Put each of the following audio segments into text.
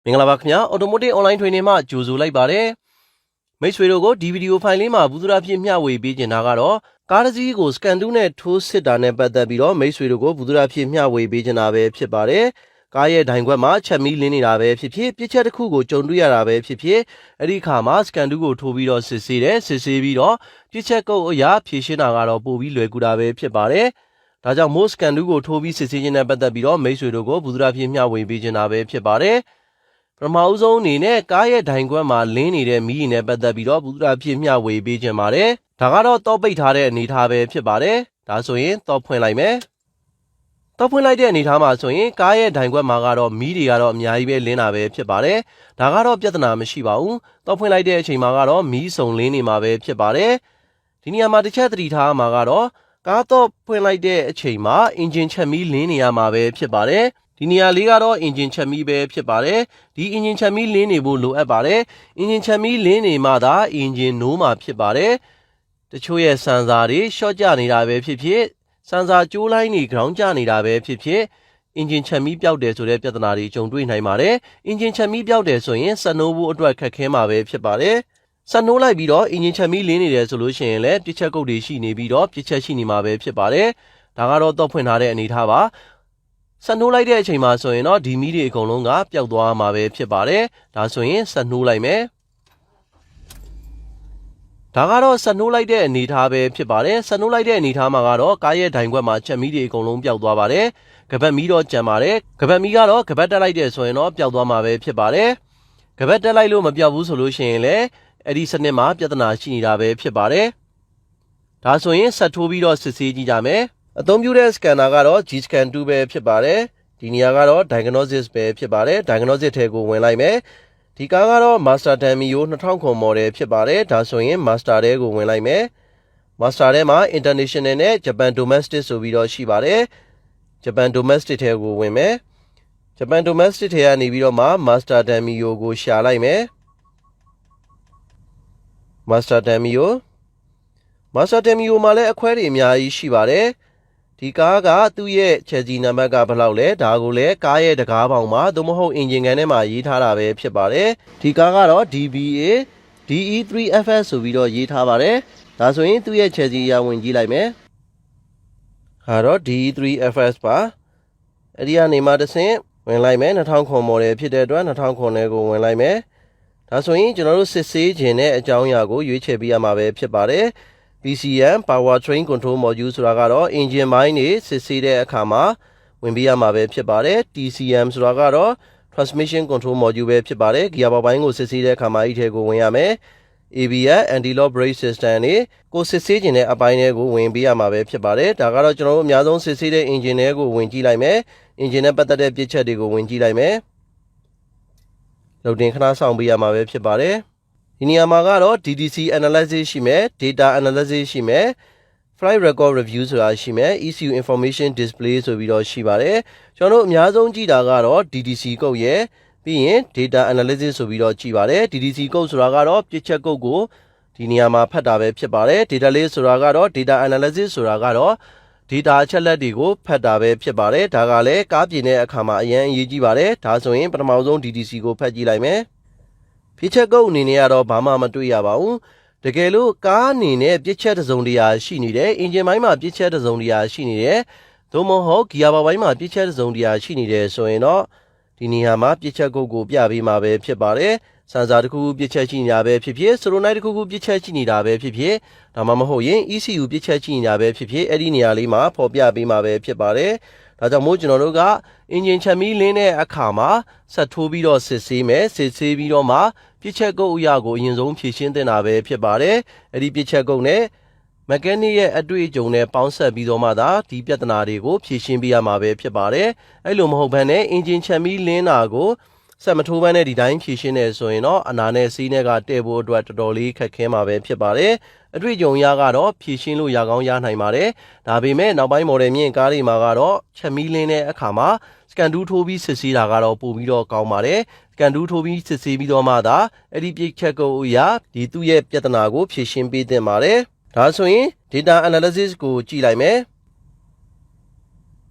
မင်္ဂလာပါခင်ဗျာ Automotive Online Training မှာကြိုဆိုလိုက်ပါတယ်မိတ်ဆွေတို့ကိုဒီဗီဒီယိုဖိုင်လေးမှာဘူးသရာဖြစ်မျှဝေပေးနေတာကတော့ကားတစ်စီးကို scan 2နဲ့ထိုးစစ်တာနဲ့ပတ်သက်ပြီးတော့မိတ်ဆွေတို့ကိုဘူးသရာဖြစ်မျှဝေပေးနေတာပဲဖြစ်ပါတယ်ကားရဲ့ဒိုင်ခွက်မှာချက်မီးလင်းနေတာပဲဖြစ်ဖြစ်ပြစ်ချက်တစ်ခုကိုကြုံတွေ့ရတာပဲဖြစ်ဖြစ်အဲ့ဒီခါမှာ scan 2ကိုထိုးပြီးတော့စစ်ဆေးပြီးတော့ပြစ်ချက်ကုတ်အရာဖြည့်ရှင်းတာကတော့ပို့ပြီးလွယ်ကူတာပဲဖြစ်ပါတယ်ဒါကြောင့်မို့ scan 2ကိုထိုးပြီးစစ်ဆေးခြင်းနဲ့ပတ်သက်ပြီးတော့မိတ်ဆွေတို့ကိုဘူးသရာဖြစ်မျှဝေပေးနေတာပဲဖြစ်ပါတယ်ပထမဦးဆုံးအနေနဲ့ကားရဲ့ဒိုင်ခွက်မှာလင်းနေတဲ့မီးရင်နဲ့ပတ်သက်ပြီးတော့ဘူးသရာဖြစ်မျှဝေပေးခြင်းပါတယ်ဒါကတော့တော့ပိတ်ထားတဲ့အနေထားပဲဖြစ်ပါတယ်ဒါဆိုရင်တော့ဖွင့်လိုက်မယ်တော့ဖွင့်လိုက်တဲ့အနေထားမှာဆိုရင်ကားရဲ့ဒိုင်ခွက်မှာကတော့မီးတွေကတော့အများကြီးပဲလင်းတာပဲဖြစ်ပါတယ်ဒါကတော့ပြဿနာမရှိပါဘူးတော့ဖွင့်လိုက်တဲ့အချိန်မှာကတော့မီးစုံလင်းနေမှာပဲဖြစ်ပါတယ်ဒီနေရာမှာတစ်ချက်သတိထားမှာကတော့ကားတော့ဖွင့်လိုက်တဲ့အချိန်မှာအင်ဂျင်ချက်မီးလင်းနေရမှာပဲဖြစ်ပါတယ်ဒီနေရာလေးကတော့အင်ဂျင်ချက်မီးပဲဖြစ်ပါတယ်ဒီအင်ဂျင်ချက်မီးလင်းနေဖို့လိုအပ်ပါတယ်အင်ဂျင်ချက်မီးလင်းနေမှသာအင်ဂျင်နိုးမှာဖြစ်ပါတယ်တချို့ရဲ့စန်ဆာတွေရှော့ကျနေတာပဲဖြစ်ဖြစ်စန်ဆာကျိုးလိုင်းတွေ ground ကျနေတာပဲဖြစ်ဖြစ်အင်ဂျင်ချက်မီးပျောက်တယ်ဆိုတဲ့ပြဿနာတွေကြုံတွေ့နိုင်ပါတယ်အင်ဂျင်ချက်မီးပျောက်တယ်ဆိုရင်စက်နိုးဖို့အတွက်ခက်ခဲမှာပဲဖြစ်ပါတယ်စက်နိုးလိုက်ပြီးတော့အင်ဂျင်ချက်မီးလင်းနေတယ်ဆိုလို့ရှိရင်လည်းပြစ်ချက်ကုတ်တွေရှိနေပြီးတော့ပြစ်ချက်ရှိနေမှာပဲဖြစ်ပါတယ်ဒါကတော့တော့ဖွင့်ထားတဲ့အနေထားပါဆက်နှိုးလိုက်တဲ့အချိန်မှာဆိုရင်တော့ဒီမီးတွေအကုန်လုံးကပျောက်သွားမှာပဲဖြစ်ပါတယ်ဒါဆိုရင်ဆက်နှိုးလိုက်မယ်ဒါကတော့ဆက်နှိုးလိုက်တဲ့အနေထားပဲဖြစ်ပါတယ်ဆက်နှိုးလိုက်တဲ့အနေထားမှာကတော့ကားရဲ့ဒိုင်ခွက်မှာချက်မီးတွေအကုန်လုံးပျောက်သွားပါတယ်ကပတ်မီးတော့ကျန်ပါတယ်ကပတ်မီးကတော့ကပတ်တက်လိုက်တဲ့ဆိုရင်တော့ပျောက်သွားမှာပဲဖြစ်ပါတယ်ကပတ်တက်လိုက်လို့မပျောက်ဘူးဆိုလို့ရှိရင်လည်းအဲ့ဒီစနစ်မှာပြဿနာရှိနေတာပဲဖြစ်ပါတယ်ဒါဆိုရင်ဆက်ထိုးပြီးတော့စစ်ဆေးကြည့်ကြမယ်အသုံးပြုတဲ့ scanner ကတော့ G-scan 2ပဲဖြစ်ပါတယ်ဒီနေရာကတော့ diagnosis ပဲဖြစ်ပါတယ် diagnosis ထဲကိုဝင်လိုက်မယ်ဒီကားကတော့ Mazda Dimeo 2000 model ဖြစ်ပါတယ်ဒါဆိုရင် Mazda ထဲကိုဝင်လိုက်မယ် Mazda ထဲမှာ International နဲ့ Japan Domestic ဆိုပြီးတော့ရှိပါတယ် Japan Domestic ထဲကိုဝင်မယ် Japan Domestic ထဲကနေပြီးတော့မှ Mazda Dimeo ကိုရှာလိုက်မယ် Mazda Dimeo မှာလည်းအခွဲတွေအများကြီးရှိပါတယ်ဒီကားကသူ့ရဲ့ချယ်ဆီနံပါတ်ကဘယ်လောက်လဲဒါကိုလည်းကားရဲ့တကားပေါင်မှာသို့မဟုတ်အင်ဂျင်ကန်ထဲမှာရေးထားတာပဲဖြစ်ပါတယ်ဒီကားကတော့ DBA DE3FS ဆိုပြီးတော့ရေးထားပါတယ်ဒါဆိုရင်သူ့ရဲ့ချယ်ဆီအရာဝင်ကြည့်လိုက်မယ်ဟာတော့ DE3FS ပါအဲ့ဒီကနေမှတစ်ဆင့်ဝင်လိုက်မယ်2000 model ဖြစ်တဲ့အတွက်2000နဲ့ကိုဝင်လိုက်မယ်ဒါဆိုရင်ကျွန်တော်တို့စစ်ဆေးခြင်းတဲ့အကြောင်းအရာကိုရွေးချယ်ပေးရမှာပဲဖြစ်ပါတယ် PCM Powertrain Control Module ဆိုတာကတော့ engine ဘိုင်းတွေစစ်ဆေးတဲ့အခါမှာဝင်ပေးရမှာပဲဖြစ်ပါတယ် TCM ဆိုတာကတော့ Transmission Control Module ပဲဖြစ်ပါတယ် gear box ဘိုင်းကိုစစ်ဆေးတဲ့အခါမှာအဲ့ဒီထဲကိုဝင်ရမယ် ABS Anti-lock brake system တွေကိုစစ်ဆေးခြင်းတဲ့အပိုင်းတွေကိုဝင်ပေးရမှာပဲဖြစ်ပါတယ်ဒါကတော့ကျွန်တော်တို့အများဆုံးစစ်ဆေးတဲ့ engine တွေကိုဝင်ကြည့်လိုက်မယ် engine နဲ့ပတ်သက်တဲ့ပြစ်ချက်တွေကိုဝင်ကြည့်လိုက်မယ်လုံတင်ခဏဆောင်ပေးရမှာပဲဖြစ်ပါတယ်ဒီနေရာမှာကတော့ DDC analysis ရှိမယ် data analysis ရှိမယ် flight record review ဆိုတာရှိမယ် ECU information display ဆိုပြီးတော့ရှိပါတယ်ကျွန်တော်တို့အများဆုံးကြည့်တာကတော့ DDC ကုတ်ရဲ့ပြီးရင် data analysis ဆိုပြီးတော့ကြည့်ပါတယ် DDC ကုတ်ဆိုတာကတော့ပြစ်ချက်ကုတ်ကိုဒီနေရာမှာဖတ်တာပဲဖြစ်ပါတယ် data list ဆိုတာကတော့ data analysis ဆိုတာကတော့ data အချက်လက်တွေကိုဖတ်တာပဲဖြစ်ပါတယ်ဒါကလည်းကားပြင်တဲ့အခါမှာအရင်အရေးကြီးပါတယ်ဒါဆိုရင်ပထမဆုံး DDC ကိုဖတ်ကြည့်လိုက်မယ်ပြစ်ချက်ကုတ်အနေနဲ့ကတော့ဘာမှမတွေ့ရပါဘူးတကယ်လို့ကားအနေနဲ့ပြစ်ချက်တစ်စုံတရာရှိနေတယ်အင်ဂျင်ဘိုင်းမှာပြစ်ချက်တစ်စုံတရာရှိနေတယ်သို့မဟုတ်ဂီယာဘိုင်းမှာပြစ်ချက်တစ်စုံတရာရှိနေတယ်ဆိုရင်တော့ဒီနေရာမှာပြစ်ချက်ကုတ်ကိုပြပေးမှာပဲဖြစ်ပါတယ်စန်ဆာတစ်ခုခုပြစ်ချက်ရှိနေတာပဲဖြစ်ဖြစ်ဆိုလိုနိုက်တစ်ခုခုပြစ်ချက်ရှိနေတာပဲဖြစ်ဖြစ်ဒါမှမဟုတ်ရင် ECU ပြစ်ချက်ရှိနေတာပဲဖြစ်ဖြစ်အဲ့ဒီနေရာလေးမှာပေါ်ပြပေးမှာပဲဖြစ်ပါတယ်ဒါကြောင့်မို့ကျွန်တော်တို့ကအင်ဂျင်ချက်မီးလင်းတဲ့အခါမှာဆက်ထိုးပြီးတော့စစ်ဆေးမယ်စစ်ဆေးပြီးတော့မှပြစ်ချက်ကုတ်အရာကိုအရင်ဆုံးဖြည့်ရှင်းသင့်တာပဲဖြစ်ပါတယ်အဲ့ဒီပြစ်ချက်ကုတ်နဲ့မက်ကာနစ်ရဲ့အတွေ့အကြုံနဲ့ပေါင်းစပ်ပြီးတော့မှသာဒီပြဿနာတွေကိုဖြည့်ရှင်းပေးရမှာပဲဖြစ်ပါတယ်အဲ့လိုမဟုတ်ဘဲနဲ့အင်ဂျင်ချက်မီးလင်းတာကိုဆက်မထိုးဘဲနဲ့ဒီတိုင်းဖြည့်ရှင်းနေဆိုရင်တော့အနာနဲ့စီးနဲ့ကတဲ့ဖို့အတွက်တော်တော်လေးခက်ခဲမှာပဲဖြစ်ပါတယ်အတွေ့အကြုံရကတော့ဖြည့်ရှင်းလို့ရကောင်းရနိုင်ပါတယ်ဒါပေမဲ့နောက်ပိုင်း model မြင့်ကားတွေမှာကတော့ချက်မီးလင်းတဲ့အခါမှာ scan 2ထိုးပြီးစစ်ဆေးတာကတော့ပိုပြီးတော့ကောင်းပါတယ် scan 2ထိုးပြီးစစ်ဆေးပြီးတော့မှသာအဲ့ဒီပြစ်ချက်ကုတ်အရာဒီသူ့ရဲ့ပြဿနာကိုဖြည့်ရှင်းပေးသင့်ပါတယ်ဒါဆိုရင် data analysis ကိုကြည့်လိုက်မယ်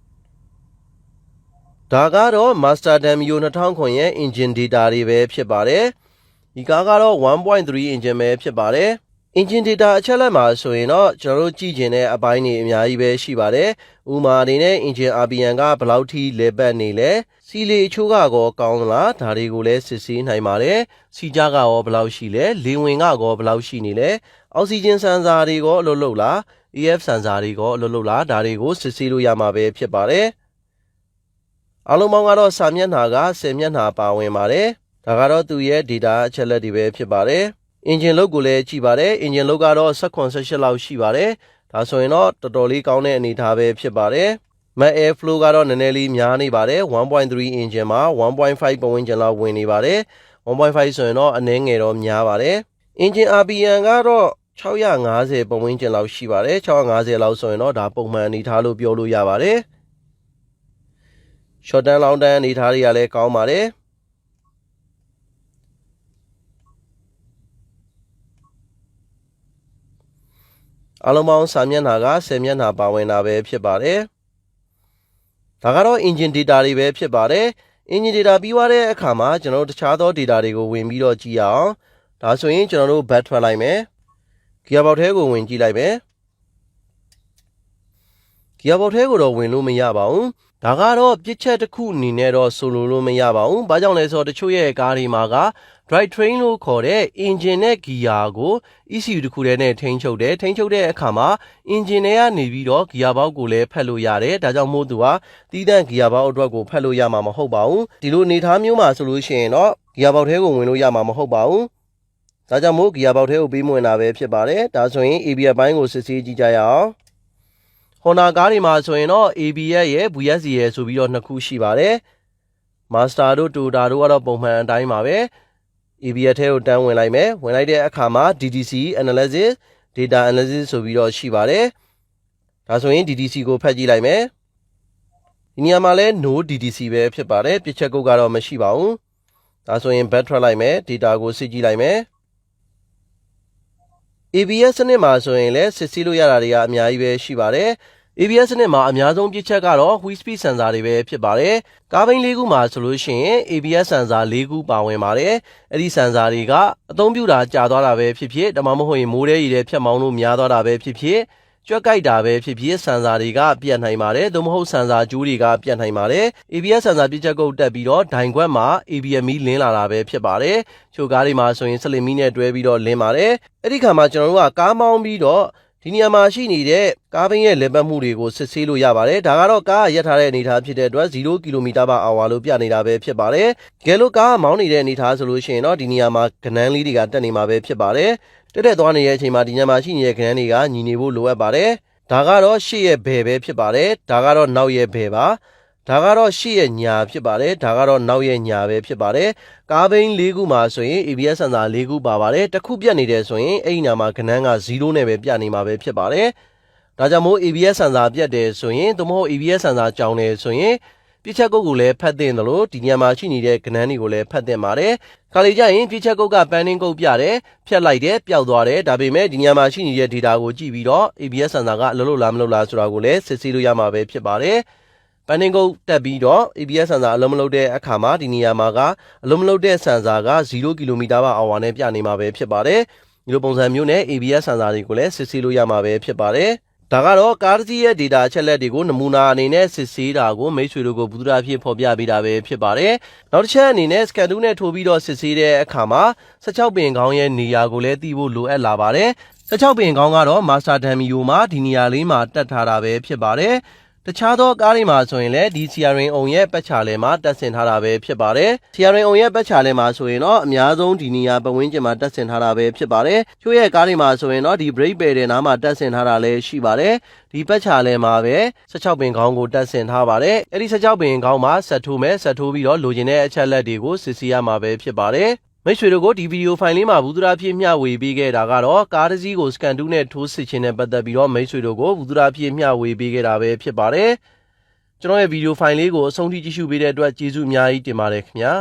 ဒါကတော့ Mazda Dimeo 2000ရဲ့ engine data တွေပဲဖြစ်ပါတယ်ဒီကားကတော့ 1.3 engine ပဲဖြစ်ပါတယ်engine data အချက်လက်မှာဆိုရင်တော့ကျွန်တော်တို့ကြည့်ကျင်တဲ့အပိုင်းတွေအများကြီးပဲရှိပါတယ်ဥမာအနေနဲ့ engine RPM ကဘယ်လောက်ထိလဲပတ်နေလဲစီလေအချိုးကကောကောင်းလားဒါတွေကိုလည်းစစ်ဆေးနိုင်ပါတယ်စီကြကရောဘယ်လောက်ရှိလဲလေဝင်ကကောဘယ်လောက်ရှိနေလဲအောက်ဆီဂျင်ဆန်ဆာတွေကောအလုပ်လုပ်လား EF ဆန်ဆာတွေကောအလုပ်လုပ်လားဒါတွေကိုစစ်ဆေးလို့ရမှာပဲဖြစ်ပါတယ်အားလုံးပေါင်းကတော့စာမျက်နှာက10မျက်နှာပါဝင်ပါတယ်ဒါကတော့သူရဲ့ data အချက်လက်တွေပဲဖြစ်ပါတယ်engine လုတ်ကိုလည်းကြည့်ပါတယ် engine လုတ်ကတော့18လောက်ရှိပါတယ်ဒါဆိုရင်တော့တော်တော်လေးကောင်းတဲ့အနေအထားပဲဖြစ်ပါတယ်max air flow ကတော့နည်းနည်းလေးများနေပါတယ် 1.3 engine မှာ 1.5 ပတ်ဝန်းကျင်လောက်ဝင်နေပါတယ် 1.5 ဆိုရင်တော့အနည်းငယ်တော့များပါတယ် engine RPM ကတော့650ပတ်ဝန်းကျင်လောက်ရှိပါတယ်650လောက်ဆိုရင်တော့ဒါပုံမှန်အနေအထားလို့ပြောလို့ရပါတယ် short term long term အနေအထားတွေကလည်းကောင်းပါတယ်အားလုံးပေါင်းစာမျက်နှာက10မျက်နှာပါဝင်တာပဲဖြစ်ပါတယ်ဒါကတော့ engine data တွေပဲဖြစ်ပါတယ် engine data ပြီးသွားတဲ့အခါမှာကျွန်တော်တို့တခြားသော data တွေကိုဝင်ပြီးတော့ကြည့်ရအောင်ဒါဆိုရင်ကျွန်တော်တို့ back ထွက်လိုက်မယ် gear box ထဲကိုဝင်ကြည့်လိုက်မယ် gear box ထဲကိုတော့ဝင်လို့မရပါဘူးဒါကတော့ပြစ်ချက်တစ်ခုအနေနဲ့တော့ဆိုလို့မရပါဘူးဘာကြောင့်လဲဆိုတော့တချို့ရဲ့ကားတွေမှာက drive train လို့ခေါ်တဲ့ engine နဲ့ gear ကို ECU တစ်ခုတည်းနဲ့ထိန်းချုပ်တယ်ထိန်းချုပ်တဲ့အခါမှာ engine ထဲကနေပြီးတော့ gear box ကိုလည်းဖက်လို့ရတယ်ဒါကြောင့်မို့သူကတီးတန့် gear box အတွက်ကိုဖက်လို့ရမှာမဟုတ်ပါဘူးဒီလိုအနေထားမျိုးမှာဆိုလို့ရှိရင်တော့ gear box ထဲကိုဝင်လို့ရမှာမဟုတ်ပါဘူးဒါကြောင့်မို့ gear box ထဲကိုပေးမဝင်တာပဲဖြစ်ပါတယ်ဒါဆိုရင် ABS ဘိုင်းကိုစစ်ဆေးကြည့်ကြရအောင်Honda ကားတွေမှာဆိုရင်တော့ ABS ရဲ့ VSC ရဲ့ဆိုပြီးတော့နှစ်ခုရှိပါတယ် Mazda တို့ Toyota တို့ကတော့ပုံမှန်အတိုင်းပါပဲ ABS ထဲကိုတန်းဝင်လိုက်မယ်ဝင်လိုက်တဲ့အခါမှာ DDC analysis data analysis ဆိုပြီးတော့ရှိပါတယ်ဒါဆိုရင် DDC ကိုဖတ်ကြည့်လိုက်မယ်ဒီနေရာမှာလဲ no DDC ပဲဖြစ်ပါတယ်ပြစ်ချက်ကုတ်ကတော့မရှိပါဘူးဒါဆိုရင် back ထွက်လိုက်မယ် data ကိုစစ်ကြည့်လိုက်မယ် ABS စနစ်မှာဆိုရင်လည်းစစ်ဆေးလို့ရတာတွေကအများကြီးပဲရှိပါတယ် ABS စနစ်မှာအများဆုံးပြစ်ချက်ကတော့ wheel speed sensor တွေပဲဖြစ်ပါတယ်ကားဘီး၄ခုမှာဆိုလို့ရှိရင် ABS sensor ၄ခုပါဝင်ပါတယ်အဲ့ဒီ sensor တွေကအသုံးပြုတာကြာသွားတာပဲဖြစ်ဖြစ်ဒါမှမဟုတ်ရင်မိုးထဲရေထဲဖြတ်မောင်းလို့များသွားတာပဲဖြစ်ဖြစ်ကြွက်ကြိုက်တာပဲဖြစ်ဖြစ် sensor တွေကပြတ်နိုင်ပါတယ်သို့မဟုတ် sensor ကြိုးတွေကပြတ်နိုင်ပါတယ် ABS sensor ပြစ်ချက်ကုတ်တက်ပြီးတော့ဒိုင်ခွက်မှာ ABS မီးလင်းလာတာပဲဖြစ်ပါတယ်ချို့ကားတွေမှာဆိုရင်စလင်မီးနဲ့တွဲပြီးတော့လင်းပါတယ်အဲ့ဒီခါမှာကျွန်တော်တို့ကကားမောင်းပြီးတော့ဒီနေရာမှာရှိနေတဲ့ကားဘီးရဲ့လေပတ်မှုတွေကိုစစ်ဆေးလို့ရပါတယ်ဒါကတော့ကားရပ်ထားတဲ့အနေအထားဖြစ်တဲ့အတွက်0 km/h လို့ပြနေတာပဲဖြစ်ပါတယ်တကယ်လို့ကားမောင်းနေတဲ့အနေအထားဆိုလို့ရှိရင်တော့ဒီနေရာမှာကနန်းလေးတွေကတက်နေမှာပဲဖြစ်ပါတယ်တက်သွားနေတဲ့အချိန်မှာဒီညမှာရှိနေတဲ့ကနန်းတွေကညီနေဖို့လိုအပ်ပါတယ်ဒါကတော့ရှေ့ရဲ့ဘယ်ပဲဖြစ်ပါတယ်ဒါကတော့နောက်ရဲ့ဘယ်ပါဒါကတော့ရှေ့ရဲ့ညာဖြစ်ပါတယ်ဒါကတော့နောက်ရဲ့ညာပဲဖြစ်ပါတယ်ကားဘီး၄ခုမှာဆိုရင် ABS sensor ၄ခုပါပါတယ်တစ်ခုပြတ်နေတယ်ဆိုရင်အဲ့ဒီနာမှာကနန်းက0နဲ့ပဲပြတ်နေမှာပဲဖြစ်ပါတယ်ဒါကြောင့်မို့ ABS sensor ပြတ်တယ်ဆိုရင်သို့မဟုတ် ABS sensor ကြောင်တယ်ဆိုရင်ပြစ်ချက်ကုတ်ကိုလည်းဖတ်သင့်တယ်လို့ဒီညမှာရှိနေတဲ့ကနန်းတွေကိုလည်းဖတ်သင့်ပါတယ်ခါလေကြရင်ပြစ်ချက်ကုတ်ကပန်းတင်းကုတ်ပြတယ်ဖြတ်လိုက်တယ်ပျောက်သွားတယ်ဒါပေမဲ့ဒီညမှာရှိနေတဲ့ data ကိုကြည့်ပြီးတော့ ABS sensor ကအလုပ်လုပ်လားမလုပ်လားဆိုတာကိုလည်းစစ်ဆေးလို့ရမှာပဲဖြစ်ပါတယ်ပန်းတင်းကုတ်တက်ပြီးတော့ ABS sensor အလုံးမလုပ်တဲ့အခါမှာဒီနေရာမှာကအလုံးမလုပ်တဲ့ sensor က0 km/h နဲ့ပြနေမှာပဲဖြစ်ပါတယ်ဒီလိုပုံစံမျိုးနဲ့ ABS sensor တွေကိုလည်းစစ်ဆေးလို့ရမှာပဲဖြစ်ပါတယ်ဒါကတော့ကားတစ်စီးရဲ့ data အချက်လက်တွေကိုနမူနာအနေနဲ့စစ်ဆေးတာကိုမိတ်ဆွေတို့ကိုဗုဒ္ဓအဖြစ်ဖော်ပြပေးတာပဲဖြစ်ပါတယ်နောက်တစ်ချက်အနေနဲ့ scan tool နဲ့ထိုးပြီးတော့စစ်ဆေးတဲ့အခါမှာ16ပင်ခေါင်းရဲ့နေရာကိုလည်းသိဖို့လိုအပ်လာပါတယ်16ပင်ခေါင်းကတော့ Mazda Dimeo မှာဒီနေရာလေးမှာတက်ထားတာပဲဖြစ်ပါတယ်တခြားသောကားတွေမှာဆိုရင်လည်းဒီ steering အုံရဲ့ပတ်ချာလဲမှာတက်ဆင်ထားတာပဲဖြစ်ပါတယ် steering အုံရဲ့ပတ်ချာလဲမှာဆိုရင်တော့အများဆုံးဒီနေရာပတ်ဝန်းကျင်မှာတက်ဆင်ထားတာပဲဖြစ်ပါတယ်ချို့ရဲ့ကားတွေမှာဆိုရင်တော့ဒီ brake pedal နားမှာတက်ဆင်ထားတာလည်းရှိပါတယ်ဒီပတ်ချာလဲမှာပဲ16ပင်ခေါင်းကိုတက်ဆင်ထားပါတယ်အဲ့ဒီ16ပင်ခေါင်းမှာဆက်ထိုးမယ်ဆက်ထိုးပြီးတော့လိုချင်တဲ့အချက်လက်တွေကိုစစ်ဆေးရမှာပဲဖြစ်ပါတယ်မိတ်ဆွေတို့ကိုဒီဗီဒီယိုဖိုင်လေးမှာဘူးသရာဖြစ်မျှဝေပေးခဲ့တာကတော့ကားတစ်စီးကို scan tool နဲ့ထိုးစစ်ခြင်းနဲ့ပတ်သက်ပြီးတော့မိတ်ဆွေတို့ကိုဘူးသရာဖြစ်မျှဝေပေးခဲ့တာပဲဖြစ်ပါတယ်ကျွန်တော်ရဲ့ဗီဒီယိုဖိုင်လေးကိုအဆုံးထိကြည့်ရှုပေးတဲ့အတွက်ကျေးဇူးအများကြီးတင်ပါတယ်ခင်ဗျာ